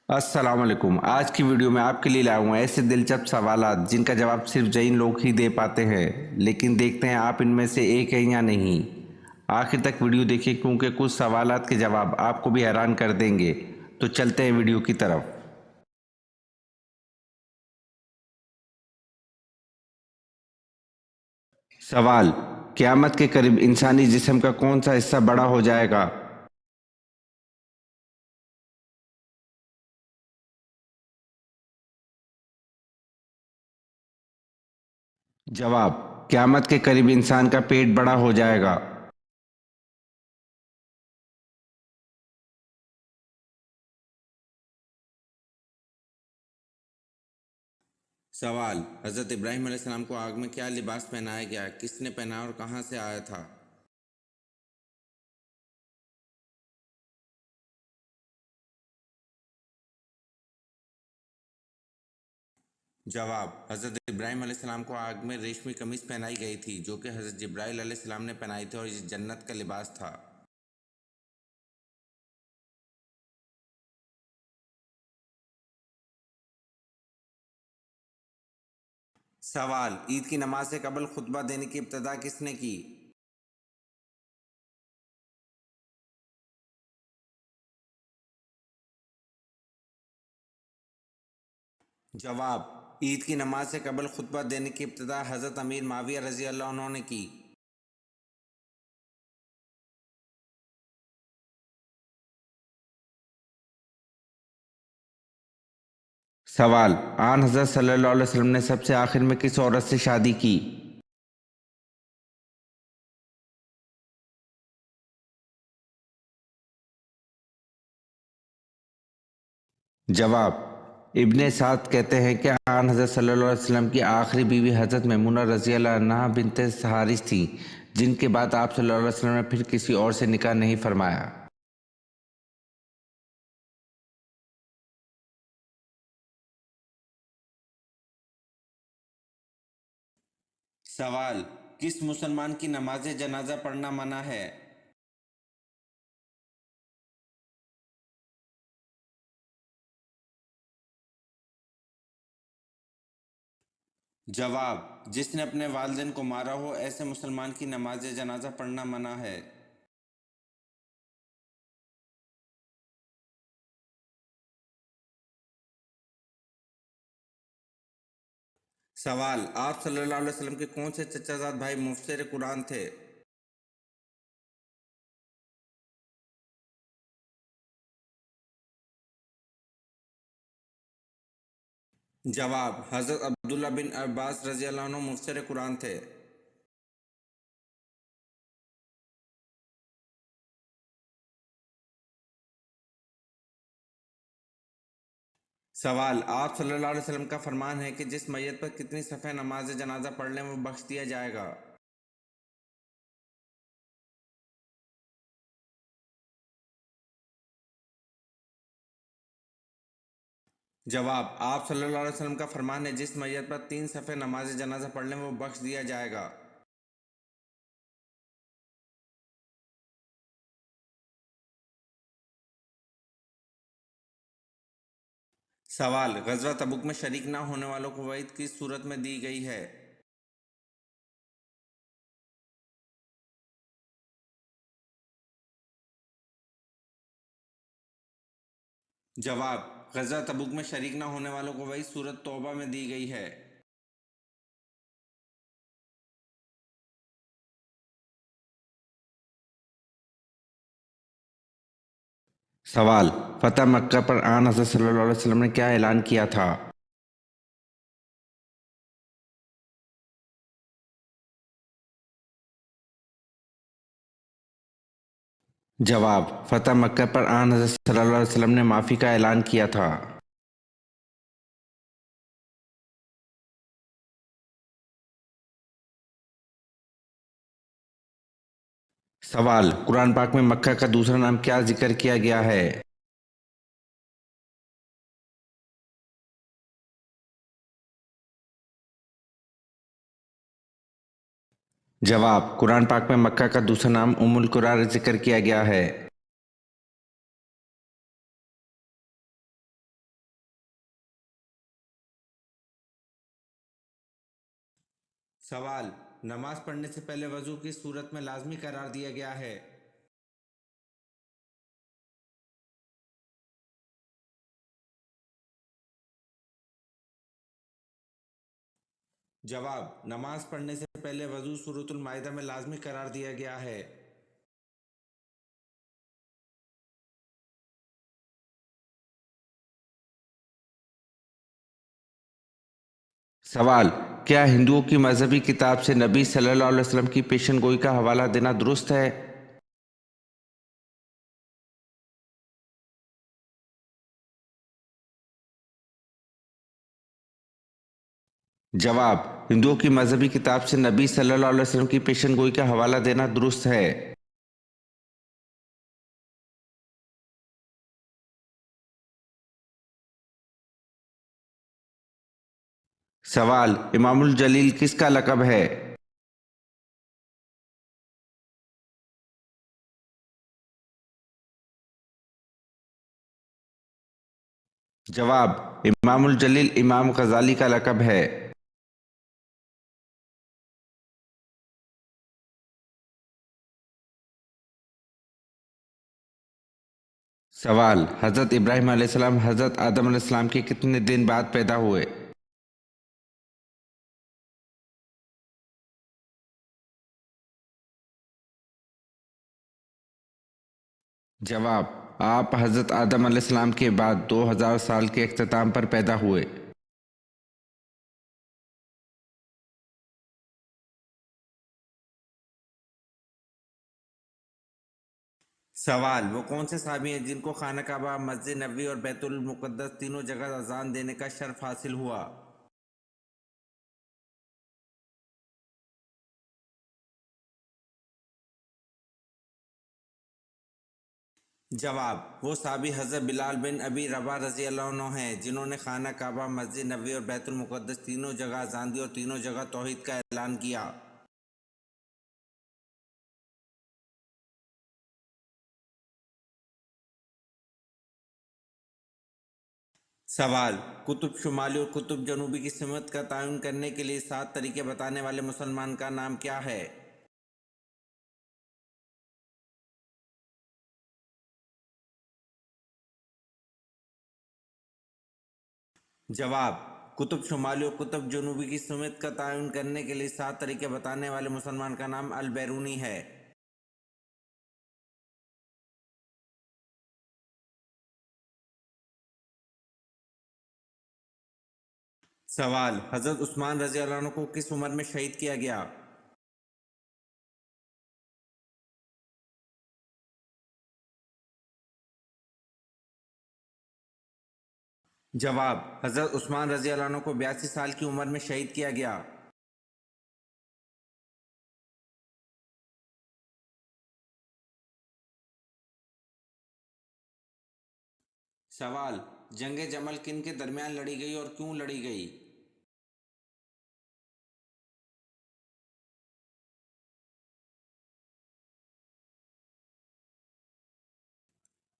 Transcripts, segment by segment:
السلام علیکم۔ آج کی ویڈیو میں آپ کے لیے لایا ہوں ایسے دلچسپ سوالات جن کا جواب صرف جین لوگ ہی دے پاتے ہیں، لیکن دیکھتے ہیں آپ ان میں سے ایک ہیں یا نہیں۔ آخر تک ویڈیو دیکھیں کیونکہ کچھ سوالات کے جواب آپ کو بھی حیران کر دیں گے۔ تو چلتے ہیں ویڈیو کی طرف۔ سوال: قیامت کے قریب انسانی جسم کا کون سا حصہ بڑا ہو جائے گا؟ جواب: قیامت کے قریب انسان کا پیٹ بڑا ہو جائے گا۔ سوال: حضرت ابراہیم علیہ السلام کو آگ میں کیا لباس پہنایا گیا؟ کس نے پہنایا اور کہاں سے آیا تھا؟ جواب: حضرت ابراہیم علیہ السلام کو آگ میں ریشمی قمیص پہنائی گئی تھی جو کہ حضرت جبرائیل علیہ السلام نے پہنائی تھی اور یہ جنت کا لباس تھا۔ سوال: عید کی نماز سے قبل خطبہ دینے کی ابتدا کس نے کی؟ جواب: عید کی نماز سے قبل خطبہ دینے کی ابتدا حضرت امیر معاویہ رضی اللہ عنہ نے کی۔ سوال: آن حضرت صلی اللہ علیہ وسلم نے سب سے آخر میں کس عورت سے شادی کی؟ جواب: ابن سعد کہتے ہیں کہ آن حضرت صلی اللہ علیہ وسلم کی آخری بیوی حضرت میمونہ رضی اللہ عنہا بنت حارث تھی، جن کے بعد آپ صلی اللہ علیہ وسلم نے پھر کسی اور سے نکاح نہیں فرمایا۔ سوال: کس مسلمان کی نماز جنازہ پڑھنا منع ہے؟ جواب: جس نے اپنے والدین کو مارا ہو ایسے مسلمان کی نماز جنازہ پڑھنا منع ہے۔ سوال: آپ صلی اللہ علیہ وسلم کے کون سے چچا زاد بھائی مفسر قرآن تھے؟ جواب: حضرت عبداللہ بن عباس رضی اللہ عنہ مفسر قرآن تھے۔ سوال: آپ صلی اللہ علیہ وسلم کا فرمان ہے کہ جس میت پر کتنی صفحہ نماز جنازہ پڑھ لیں وہ بخش دیا جائے گا۔ جواب: آپ صلی اللہ علیہ وسلم کا فرمان ہے جس میت پر 3 صفحہ نماز جنازہ پڑھ لیں وہ بخش دیا جائے گا۔ سوال: غزوہ تبوک میں شریک نہ ہونے والوں کو وعید کس صورت میں دی گئی ہے؟ جواب: غزوہ تبوک میں شریک نہ ہونے والوں کو وعید سورۃ توبہ میں دی گئی ہے۔ سوال: فتح مکہ پر آن حضرت صلی اللہ علیہ وسلم نے کیا اعلان کیا تھا؟ جواب: فتح مکہ پر آن حضرت صلی اللہ علیہ وسلم نے معافی کا اعلان کیا تھا۔ سوال: قرآن پاک میں مکہ کا دوسرا نام کیا ذکر کیا گیا ہے؟ جواب: قرآن پاک میں مکہ کا دوسرا نام ام القرى ذکر کیا گیا ہے۔ سوال: نماز پڑھنے سے پہلے وضو کس صورت میں لازمی قرار دیا گیا ہے؟ جواب: نماز پڑھنے سے پہلے وضو سورۃ المائدہ میں لازمی قرار دیا گیا ہے۔ سوال: کیا ہندوؤں کی مذہبی کتاب سے نبی صلی اللہ علیہ وسلم کی پیشن گوئی کا حوالہ دینا درست ہے؟ جواب: ہندوؤں کی مذہبی کتاب سے نبی صلی اللہ علیہ وسلم کی پیشن گوئی کا حوالہ دینا درست ہے۔ سوال: امام الجلیل کس کا لقب ہے؟ جواب: امام الجلیل امام غزالی کا لقب ہے۔ سوال: حضرت ابراہیم علیہ السلام حضرت آدم علیہ السلام کے کتنے دن بعد پیدا ہوئے؟ جواب: آپ حضرت آدم علیہ السلام کے بعد 2000 سال کے اختتام پر پیدا ہوئے۔ سوال: وہ کون سے صحابی ہیں جن کو خانہ کعبہ، مسجد نبوی اور بیت المقدس تینوں جگہ اذان دینے کا شرف حاصل ہوا؟ جواب: وہ صحابی حضرت بلال بن ابی رباح رضی اللہ عنہ ہیں جنہوں نے خانہ کعبہ، مسجد نبوی اور بیت المقدس تینوں جگہ اذان دی اور تینوں جگہ توحید کا اعلان کیا۔ سوال: قطب شمالی اور قطب جنوبی کی سمت کا تعین کرنے کے لیے 7 طریقے بتانے والے مسلمان کا نام کیا ہے؟ جواب: قطب شمالی اور قطب جنوبی کی سمت کا تعین کرنے کے لیے 7 طریقے بتانے والے مسلمان کا نام البیرونی ہے۔ سوال: حضرت عثمان رضی اللہ عنہ کو کس عمر میں شہید کیا گیا؟ جواب: حضرت عثمان رضی اللہ عنہ کو 82 سال کی عمر میں شہید کیا گیا۔ سوال: جنگ جمل کن کے درمیان لڑی گئی اور کیوں لڑی گئی؟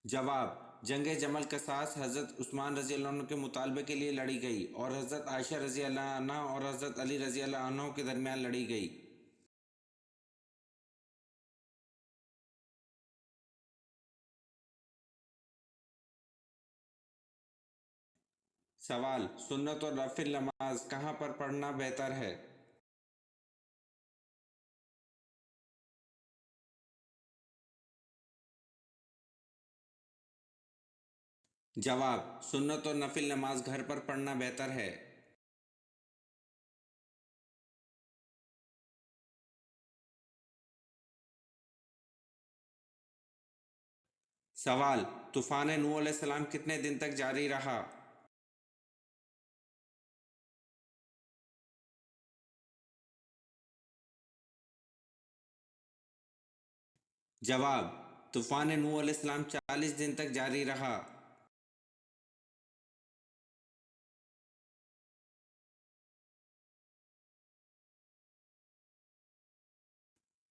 جواب: جنگ جمل قصاص حضرت عثمان رضی اللہ عنہ کے مطالبے کے لیے لڑی گئی اور حضرت عائشہ رضی اللہ عنہ اور حضرت علی رضی اللہ عنہ کے درمیان لڑی گئی۔ سوال: سنت اور نفل نماز کہاں پر پڑھنا بہتر ہے؟ جواب: سنت اور نفل نماز گھر پر پڑھنا بہتر ہے۔ سوال: طوفان نوح علیہ السلام کتنے دن تک جاری رہا؟ جواب: طوفان نوح علیہ السلام 40 دن تک جاری رہا۔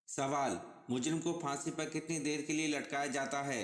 سوال: مجرم کو پھانسی پر کتنی دیر کے لیے لٹکایا جاتا ہے؟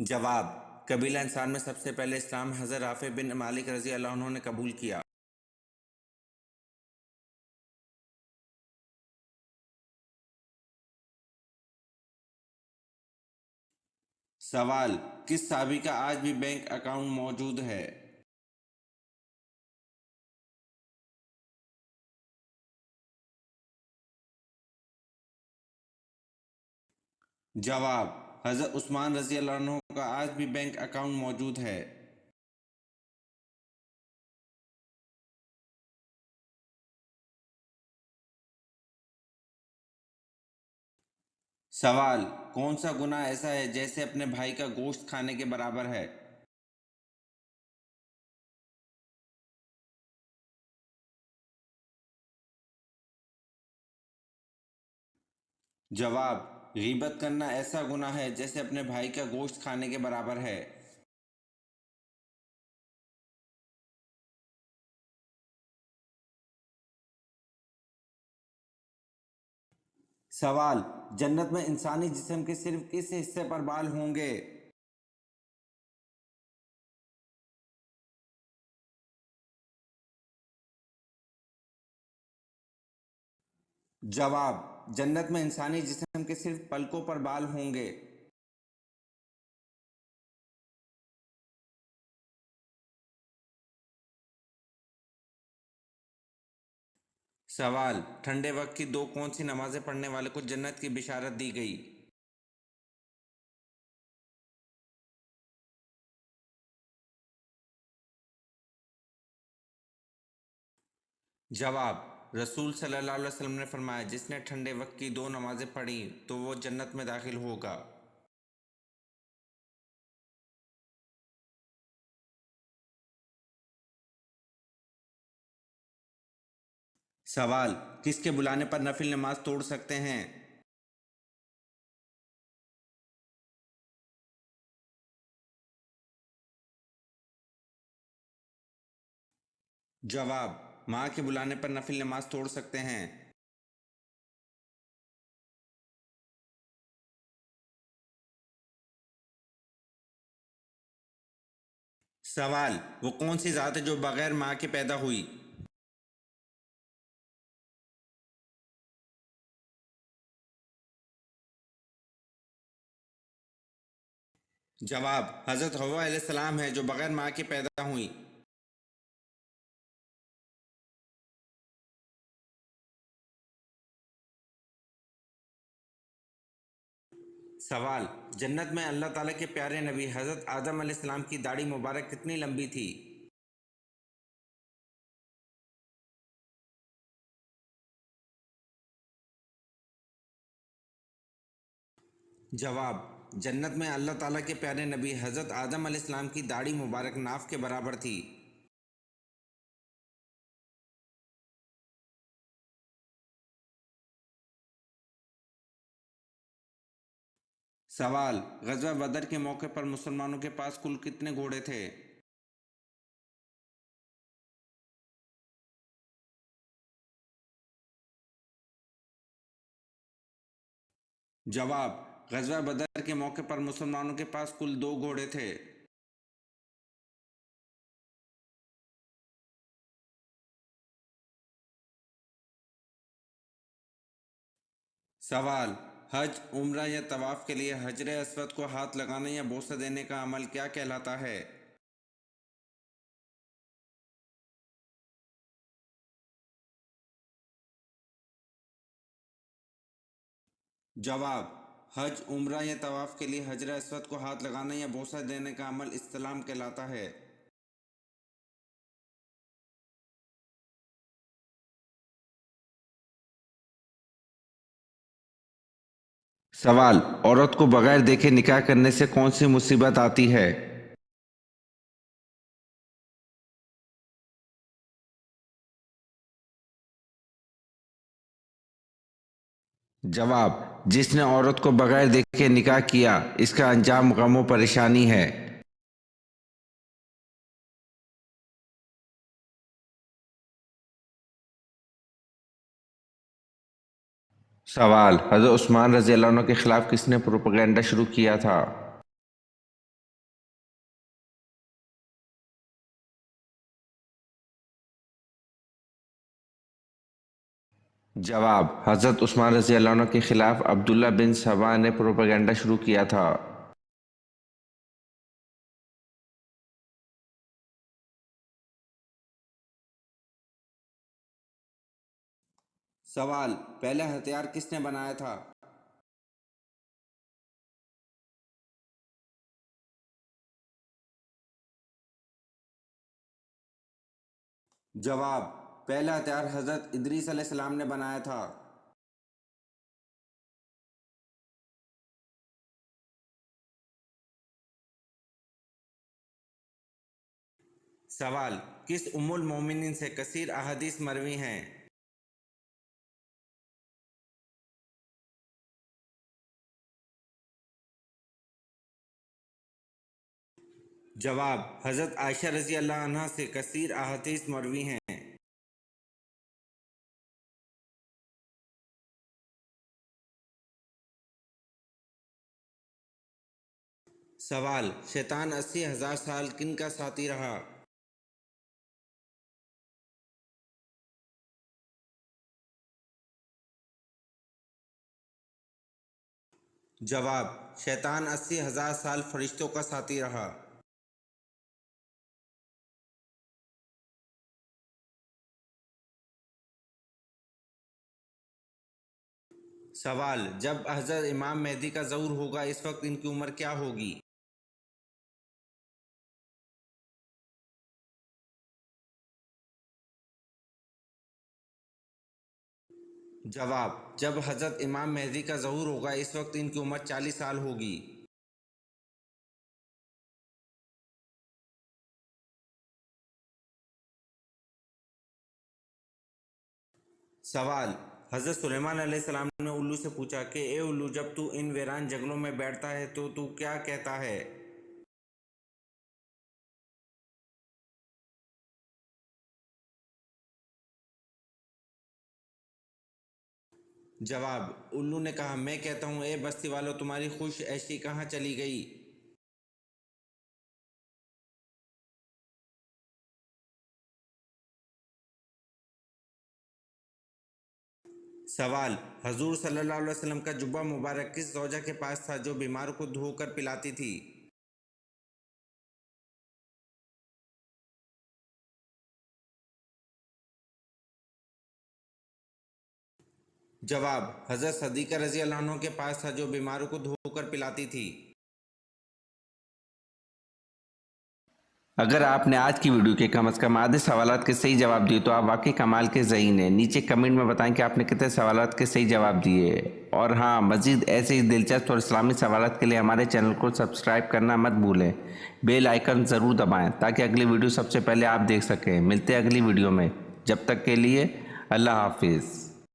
جواب: قبیلہ انصار میں سب سے پہلے اسلام حضرت رافع بن مالک رضی اللہ عنہ نے قبول کیا۔ سوال: کس صحابی کا آج بھی بینک اکاؤنٹ موجود ہے؟ جواب: حضرت عثمان رضی اللہ عنہ کا آج بھی بینک اکاؤنٹ موجود ہے۔ سوال: کون سا گناہ ایسا ہے جیسے اپنے بھائی کا گوشت کھانے کے برابر ہے؟ جواب: غیبت کرنا ایسا گناہ ہے جیسے اپنے بھائی کا گوشت کھانے کے برابر ہے۔ سوال: جنت میں انسانی جسم کے صرف کس حصے پر بال ہوں گے؟ جواب: جنت میں انسانی جسم کے صرف پلکوں پر بال ہوں گے۔ سوال: ٹھنڈے وقت کی دو کون سی نمازیں پڑھنے والے کو جنت کی بشارت دی گئی؟ جواب: رسول صلی اللہ علیہ وسلم نے فرمایا جس نے ٹھنڈے وقت کی دو نمازیں پڑھیں تو وہ جنت میں داخل ہوگا۔ سوال: کس کے بلانے پر نفل نماز توڑ سکتے ہیں؟ جواب: ماں کے بلانے پر نفل نماز توڑ سکتے ہیں۔ سوال: وہ کون سی ذات ہے جو بغیر ماں کے پیدا ہوئی؟ جواب: حضرت حوا علیہ السلام ہے جو بغیر ماں کے پیدا ہوئی۔ سوال: جنت میں اللہ تعالیٰ کے پیارے نبی حضرت آدم علیہ السلام کی داڑھی مبارک کتنی لمبی تھی؟ جواب: جنت میں اللہ تعالیٰ کے پیارے نبی حضرت آدم علیہ السلام کی داڑھی مبارک ناف کے برابر تھی۔ سوال: غزوہ بدر کے موقع پر مسلمانوں کے پاس کل کتنے گھوڑے تھے؟ جواب: غزوہ بدر کے موقع پر مسلمانوں کے پاس کل دو گھوڑے تھے۔ سوال: حج، عمرہ یا طواف کے لیے حجر اسود کو ہاتھ لگانے یا بوسہ دینے کا عمل کیا کہلاتا ہے؟ جواب: حج، عمرہ یا طواف کے لیے حجر اسود کو ہاتھ لگانا یا بوسہ دینے کا عمل استلام کہلاتا ہے۔ سوال: عورت کو بغیر دیکھے نکاح کرنے سے کون سی مصیبت آتی ہے؟ جواب: جس نے عورت کو بغیر دیکھے نکاح کیا اس کا انجام غم و پریشانی ہے۔ سوال: حضرت عثمان رضی اللہ عنہ کے خلاف کس نے پروپیگنڈا شروع کیا تھا؟ جواب: حضرت عثمان رضی اللہ عنہ کے خلاف عبداللہ بن سبا نے پروپیگنڈا شروع کیا تھا۔ سوال: پہلا ہتھیار کس نے بنایا تھا؟ جواب: پہلا ہتھیار حضرت ادریس علیہ السلام نے بنایا تھا۔ سوال: کس ام المومنین سے کثیر احادیث مروی ہیں؟ جواب: حضرت عائشہ رضی اللہ عنہ سے کثیر احادیث مروی ہیں۔ سوال: شیطان 80,000 سال کن کا ساتھی رہا؟ جواب: شیطان 80,000 سال فرشتوں کا ساتھی رہا۔ سوال: جب حضرت امام مہدی کا ظہور ہوگا اس وقت ان کی عمر کیا ہوگی؟ جواب: جب حضرت امام مہدی کا ظہور ہوگا اس وقت ان کی عمر 40 سال ہوگی۔ سوال: حضرت سلیمان علیہ السلام نے الو سے پوچھا کہ اے الو، جب تو ان ویران جنگلوں میں بیٹھتا ہے تو کیا کہتا ہے؟ جواب: الو نے کہا، میں کہتا ہوں اے بستی والو، تمہاری خوش عیشی کہاں چلی گئی؟ سوال: حضور صلی اللہ علیہ وسلم کا جبہ مبارک کس زوجہ کے پاس تھا جو بیمار کو دھو کر پلاتی تھی؟ جواب: حضرت صدیقہ رضی اللہ عنہ کے پاس تھا جو بیماروں کو دھو کر پلاتی تھی۔ اگر آپ نے آج کی ویڈیو کے کم از کم آدھے سوالات کے صحیح جواب دیے تو آپ واقعی کمال کے ذہین ہیں۔ نیچے کمنٹ میں بتائیں کہ آپ نے کتنے سوالات کے صحیح جواب دیے، اور ہاں، مزید ایسے ہی دلچسپ اور اسلامی سوالات کے لیے ہمارے چینل کو سبسکرائب کرنا مت بھولیں۔ بیل آئیکن ضرور دبائیں تاکہ اگلی ویڈیو سب سے پہلے آپ دیکھ سکیں۔ ملتے ہیں اگلی ویڈیو میں، جب تک کے لیے اللہ حافظ۔